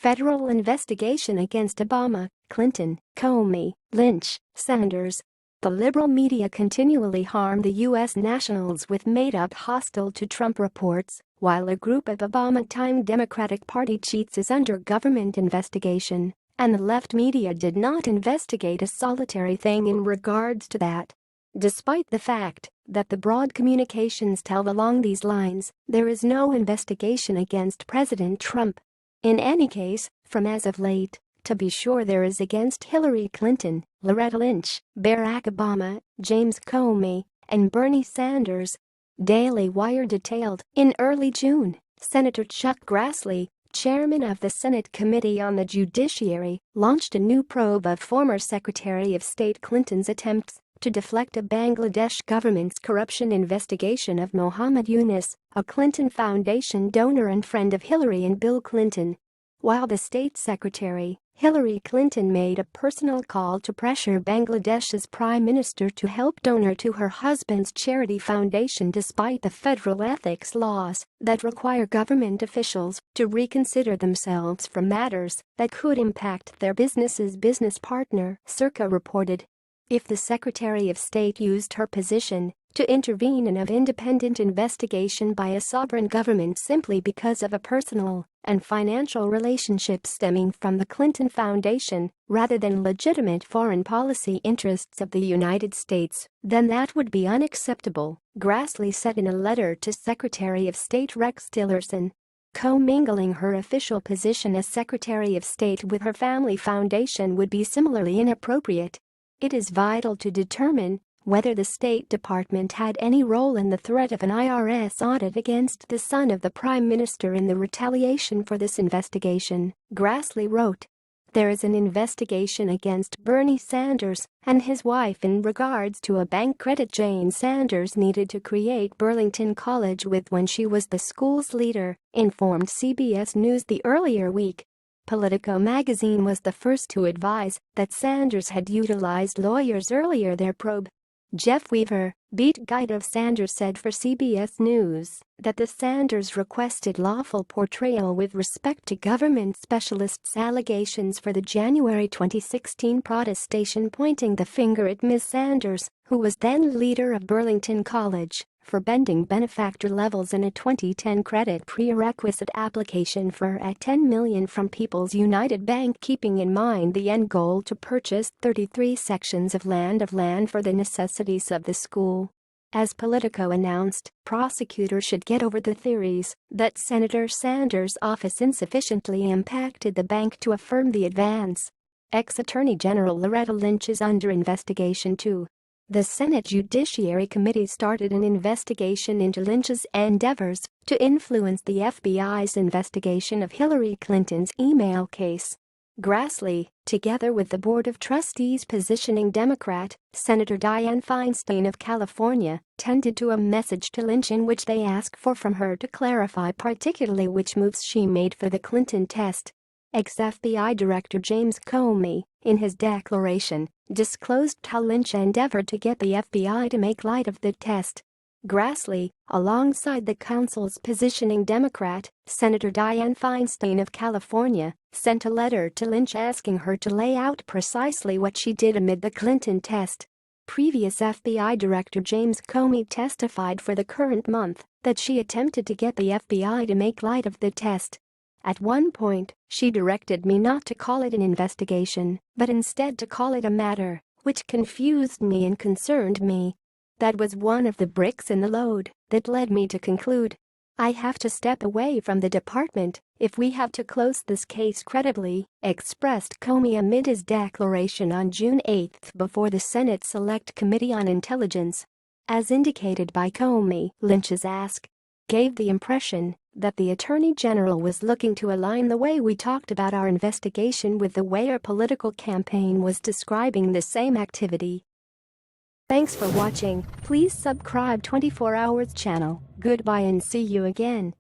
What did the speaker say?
Federal investigation against Obama, Clinton, Comey, Lynch, Sanders. The liberal media continually harm the U.S. nationals with made-up hostile to Trump reports, while a group of Obama-timed Democratic Party cheats is under government investigation, and the left media did not investigate a solitary thing in regards to that. Despite the fact that the broad communications tell along these lines, there is no investigation against President Trump. In any case, from as of late, to be sure there is against Hillary Clinton, Loretta Lynch, Barack Obama, James Comey, and Bernie Sanders. Daily Wire detailed, in early June, Senator Chuck Grassley, chairman of the Senate Committee on the Judiciary, launched a new probe of former Secretary of State Clinton's attempts to deflect a Bangladesh government's corruption investigation of Mohammed Yunus, a Clinton Foundation donor and friend of Hillary and Bill Clinton. While the state secretary, Hillary Clinton, made a personal call to pressure Bangladesh's prime minister to help donor to her husband's charity foundation despite the federal ethics laws that require government officials to reconsider themselves for matters that could impact their business's business partner, Circa reported. If the Secretary of State used her position to intervene in an independent investigation by a sovereign government simply because of a personal and financial relationship stemming from the Clinton Foundation, rather than legitimate foreign policy interests of the United States, then that would be unacceptable, Grassley said in a letter to Secretary of State Rex Tillerson. Commingling her official position as Secretary of State with her family foundation would be similarly inappropriate. It is vital to determine whether the State Department had any role in the threat of an IRS audit against the son of the Prime Minister in the retaliation for this investigation, Grassley wrote. There is an investigation against Bernie Sanders and his wife in regards to a bank credit Jane Sanders needed to create Burlington College with when she was the school's leader, informed CBS News the earlier week. Politico magazine was the first to advise that Sanders had utilized lawyers earlier. Their probe. Jeff Weaver, beat guide of Sanders, said for CBS News that the Sanders requested lawful portrayal with respect to government specialists' allegations for the January 2016 protestation pointing the finger at Ms. Sanders, who was then leader of Burlington College, for bending benefactor levels in a 2010 credit prerequisite application for a $10 million from People's United Bank, keeping in mind the end goal to purchase 33 sections of land for the necessities of the school. As Politico announced, prosecutors should get over the theories that Senator Sanders' office insufficiently impacted the bank to affirm the advance. Ex-Attorney General Loretta Lynch is under investigation too. The Senate Judiciary Committee started an investigation into Lynch's endeavors to influence the FBI's investigation of Hillary Clinton's email case. Grassley, together with the Board of Trustees positioning Democrat Senator Dianne Feinstein of California, tended to a message to Lynch in which they ask from her to clarify particularly which moves she made for the Clinton test. Ex-FBI Director James Comey, in his declaration, disclosed how Lynch endeavored to get the FBI to make light of the test. Grassley, alongside the council's positioning Democrat, Senator Dianne Feinstein of California, sent a letter to Lynch asking her to lay out precisely what she did amid the Clinton test. Previous FBI Director James Comey testified for the current month that she attempted to get the FBI to make light of the test. At one point, she directed me not to call it an investigation, but instead to call it a matter, which confused me and concerned me. That was one of the bricks in the load that led me to conclude I have to step away from the department if we have to close this case credibly, expressed Comey amid his declaration on June 8 before the Senate Select Committee on Intelligence. As indicated by Comey, Lynch's ask gave the impression that the Attorney General was looking to align the way we talked about our investigation with the way our political campaign was describing the same activity. Thanks for watching. Please subscribe 24 Hours channel. Goodbye and see you again.